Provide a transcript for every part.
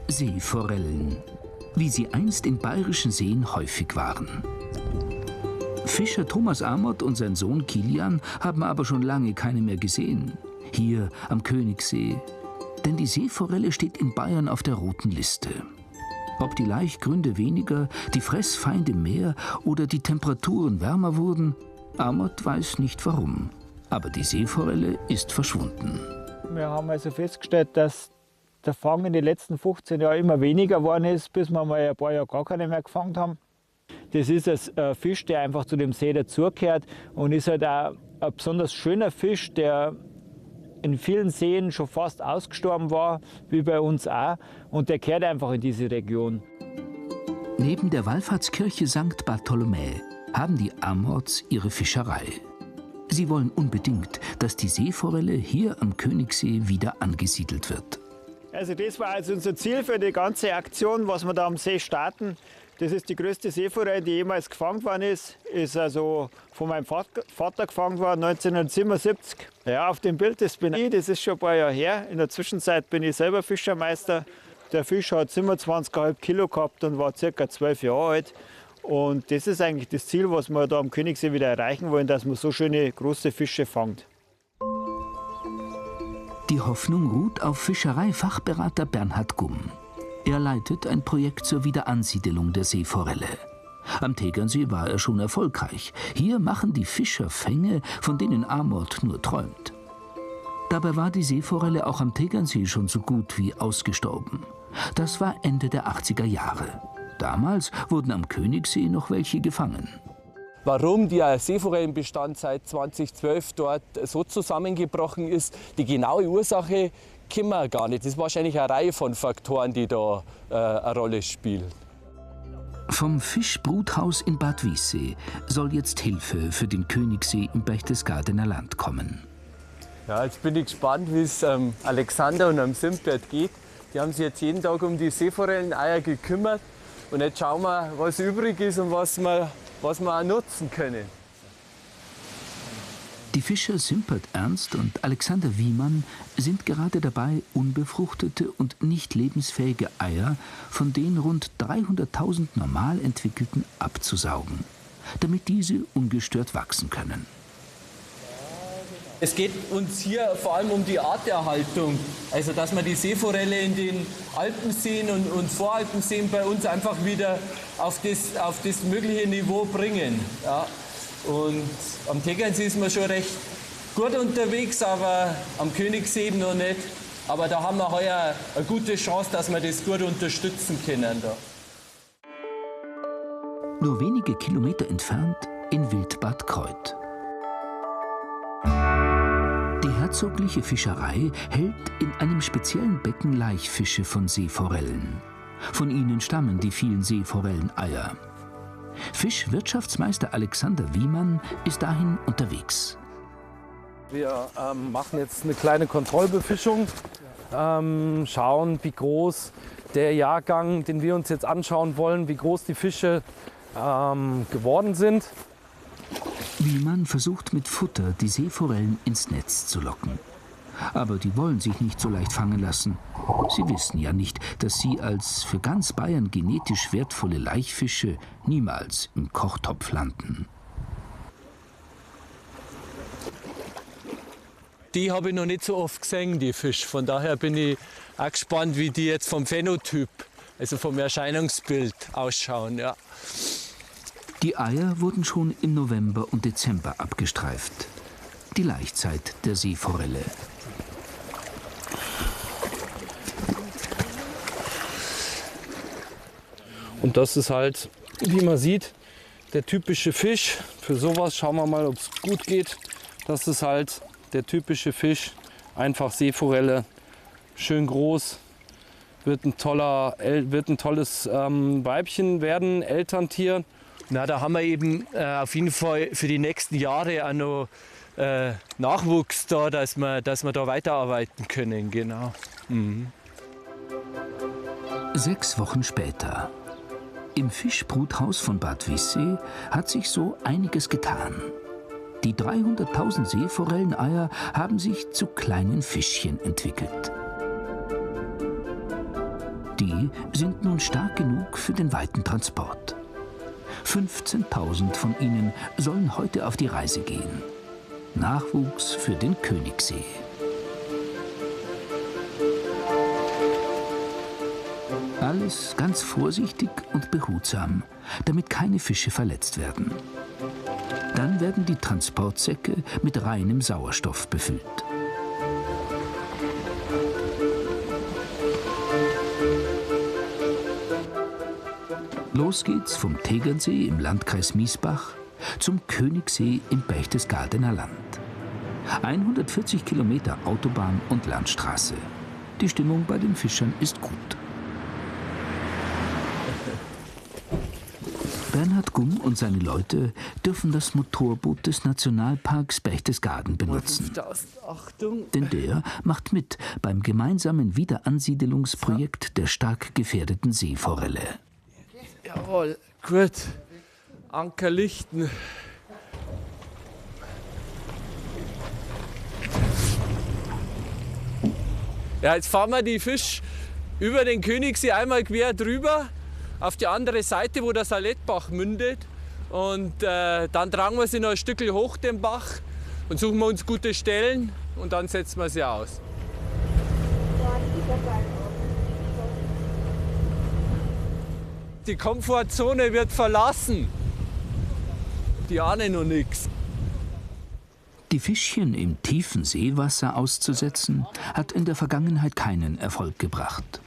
Seeforellen, wie sie einst in bayerischen Seen häufig waren. Fischer Thomas Amott und sein Sohn Kilian haben aber schon lange keine mehr gesehen. Hier am Königssee. Denn die Seeforelle steht in Bayern auf der roten Liste. Ob die Laichgründe weniger, die Fressfeinde mehr oder die Temperaturen wärmer wurden, Amott weiß nicht warum. Aber die Seeforelle ist verschwunden. Wir haben also festgestellt, dass der Fang in den letzten 15 Jahren immer weniger geworden ist, bis wir mal ein paar Jahre gar keine mehr gefangen haben. Das ist ein Fisch, der einfach zu dem See dazugehört und ist halt auch ein besonders schöner Fisch, der in vielen Seen schon fast ausgestorben war, wie bei uns auch. Und der kehrt einfach in diese Region. Neben der Wallfahrtskirche St. Bartholomä haben die Amotts ihre Fischerei. Sie wollen unbedingt, dass die Seeforelle hier am Königssee wieder angesiedelt wird. Also das war also unser Ziel für die ganze Aktion, was wir da am See starten. Das ist die größte Seeforelle, die jemals gefangen worden ist. Ist also von meinem Vater gefangen worden, 1977. Ja, auf dem Bild, das bin ich, das ist schon ein paar Jahre her. In der Zwischenzeit bin ich selber Fischermeister. Der Fisch hat 27,5 Kilo gehabt und war ca. 12 Jahre alt. Und das ist eigentlich das Ziel, was wir da am Königssee wieder erreichen wollen, dass man so schöne große Fische fangt. Die Hoffnung ruht auf Fischereifachberater Bernhard Gumm. Er leitet ein Projekt zur Wiederansiedelung der Seeforelle. Am Tegernsee war er schon erfolgreich. Hier machen die Fischer Fänge, von denen Amott nur träumt. Dabei war die Seeforelle auch am Tegernsee schon so gut wie ausgestorben. Das war Ende der 80er Jahre. Damals wurden am Königssee noch welche gefangen. Warum der Seeforellenbestand seit 2012 dort so zusammengebrochen ist, die genaue Ursache kennen wir gar nicht. Das ist wahrscheinlich eine Reihe von Faktoren, die da eine Rolle spielen. Vom Fischbruthaus in Bad Wiessee soll jetzt Hilfe für den Königssee im Berchtesgadener Land kommen. Ja, jetzt bin ich gespannt, wie es Alexander und Simbert geht. Die haben sich jetzt jeden Tag um die Seeforelleneier gekümmert. Und jetzt schauen wir, was übrig ist und was wir auch nutzen können. Die Fischer Simbert Ernst und Alexander Wiemann sind gerade dabei, unbefruchtete und nicht lebensfähige Eier von den rund 300.000 normal entwickelten abzusaugen, damit diese ungestört wachsen können. Es geht uns hier vor allem um die Arterhaltung, also dass wir die Seeforelle in den Alpenseen und Voralpenseen bei uns einfach wieder auf das mögliche Niveau bringen. Ja. Und am Tegernsee ist man schon recht gut unterwegs, aber am Königssee noch nicht. Aber da haben wir heuer eine gute Chance, dass wir das gut unterstützen können. Da. Nur wenige Kilometer entfernt in Wildbad Kreuth. Die herzogliche Fischerei hält in einem speziellen Becken Laichfische von Seeforellen. Von ihnen stammen die vielen Seeforelleneier. Fischwirtschaftsmeister Alexander Wiemann ist dahin unterwegs. Wir machen jetzt eine kleine Kontrollbefischung, schauen, wie groß der Jahrgang, den wir uns jetzt anschauen wollen, wie groß die Fische geworden sind. Wiemann versucht mit Futter die Seeforellen ins Netz zu locken. Aber die wollen sich nicht so leicht fangen lassen. Sie wissen ja nicht, dass sie als für ganz Bayern genetisch wertvolle Laichfische niemals im Kochtopf landen. Die habe ich noch nicht so oft gesehen, die Fische. Von daher bin ich auch gespannt, wie die jetzt vom Phänotyp, also vom Erscheinungsbild ausschauen. Ja. Die Eier wurden schon im November und Dezember abgestreift. Die Laichzeit der Seeforelle. Und das ist halt, wie man sieht, der typische Fisch. Für sowas schauen wir mal, ob es gut geht. Das ist halt der typische Fisch. Einfach Seeforelle, schön groß. Wird ein tolles Weibchen werden, Elterntier. Na, da haben wir eben auf jeden Fall für die nächsten Jahre auch noch Nachwuchs da, dass wir da weiterarbeiten können. Genau. Mhm. 6 Wochen später. Im Fischbruthaus von Bad Wiessee hat sich so einiges getan. Die 300.000 Seeforelleneier haben sich zu kleinen Fischchen entwickelt. Die Schnee sind nun stark genug für den weiten Transport. 15.000 von ihnen sollen heute auf die Reise gehen. Nachwuchs für den Königssee. Alles ganz vorsichtig und behutsam, damit keine Fische verletzt werden. Dann werden die Transportsäcke mit reinem Sauerstoff befüllt. Los geht's vom Tegernsee im Landkreis Miesbach zum Königssee im Berchtesgadener Land. 140 Kilometer Autobahn und Landstraße. Die Stimmung bei den Fischern ist gut. Bernhard Gumm und seine Leute dürfen das Motorboot des Nationalparks Berchtesgaden benutzen. Denn der macht mit beim gemeinsamen Wiederansiedelungsprojekt der stark gefährdeten Seeforelle. Jawohl, gut. Anker lichten. Ja, jetzt fahren wir die Fisch über den Königssee einmal quer drüber auf die andere Seite, wo der Salettbach mündet. Und dann tragen wir sie noch ein Stück hoch den Bach und suchen wir uns gute Stellen und dann setzen wir sie aus. Die Komfortzone wird verlassen. Die ahnen noch nichts. Die Fischchen im tiefen Seewasser auszusetzen, hat in der Vergangenheit keinen Erfolg gebracht.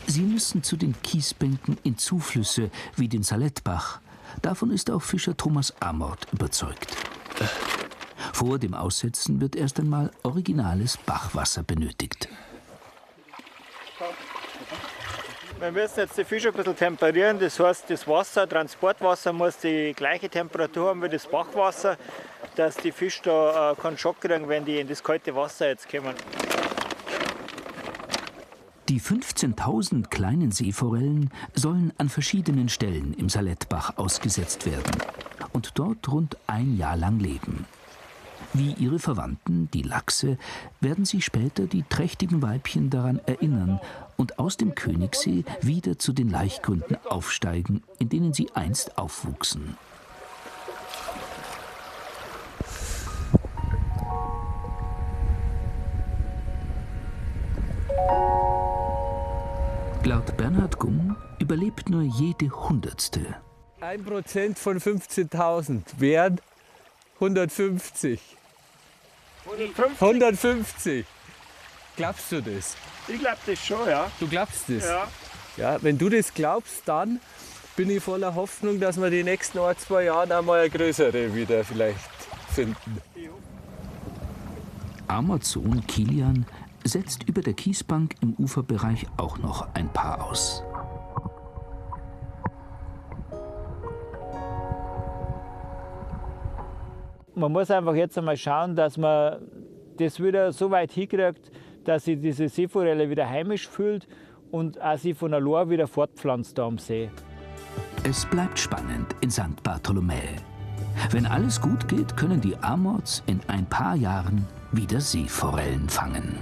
Sie müssen zu den Kiesbänken in Zuflüsse wie den Salettbach. Davon ist auch Fischer Thomas Amort überzeugt. Vor dem Aussetzen wird erst einmal originales Bachwasser benötigt. Wir müssen jetzt die Fische ein bisschen temperieren, das heißt, das Wasser, Transportwasser muss die gleiche Temperatur haben wie das Bachwasser, dass die Fische da keinen Schock kriegen, wenn die in das kalte Wasser jetzt kommen. Die 15.000 kleinen Seeforellen sollen an verschiedenen Stellen im Salettbach ausgesetzt werden und dort rund ein Jahr lang leben. Wie ihre Verwandten, die Lachse, werden sich später die trächtigen Weibchen daran erinnern und aus dem Königssee wieder zu den Laichgründen aufsteigen, in denen sie einst aufwuchsen. Laut Bernhard Gumm überlebt nur jede Hundertste. 1% von 15.000 wären 150. 150. Glaubst du das? Ich glaube das schon, ja. Du glaubst das? Ja. Ja, wenn du das glaubst, dann bin ich voller Hoffnung, dass wir die nächsten 1-2 Jahre einmal eine größere wieder vielleicht finden. Amorts Sohn Kilian setzt über der Kiesbank im Uferbereich auch noch ein Paar aus. Man muss einfach jetzt einmal schauen, dass man das wieder so weit hinkriegt, dass sich diese Seeforelle wieder heimisch fühlt und auch sie von allein wieder fortpflanzt da am See. Es bleibt spannend in St. Bartholomäe. Wenn alles gut geht, können die Amorts in ein paar Jahren wieder Seeforellen fangen.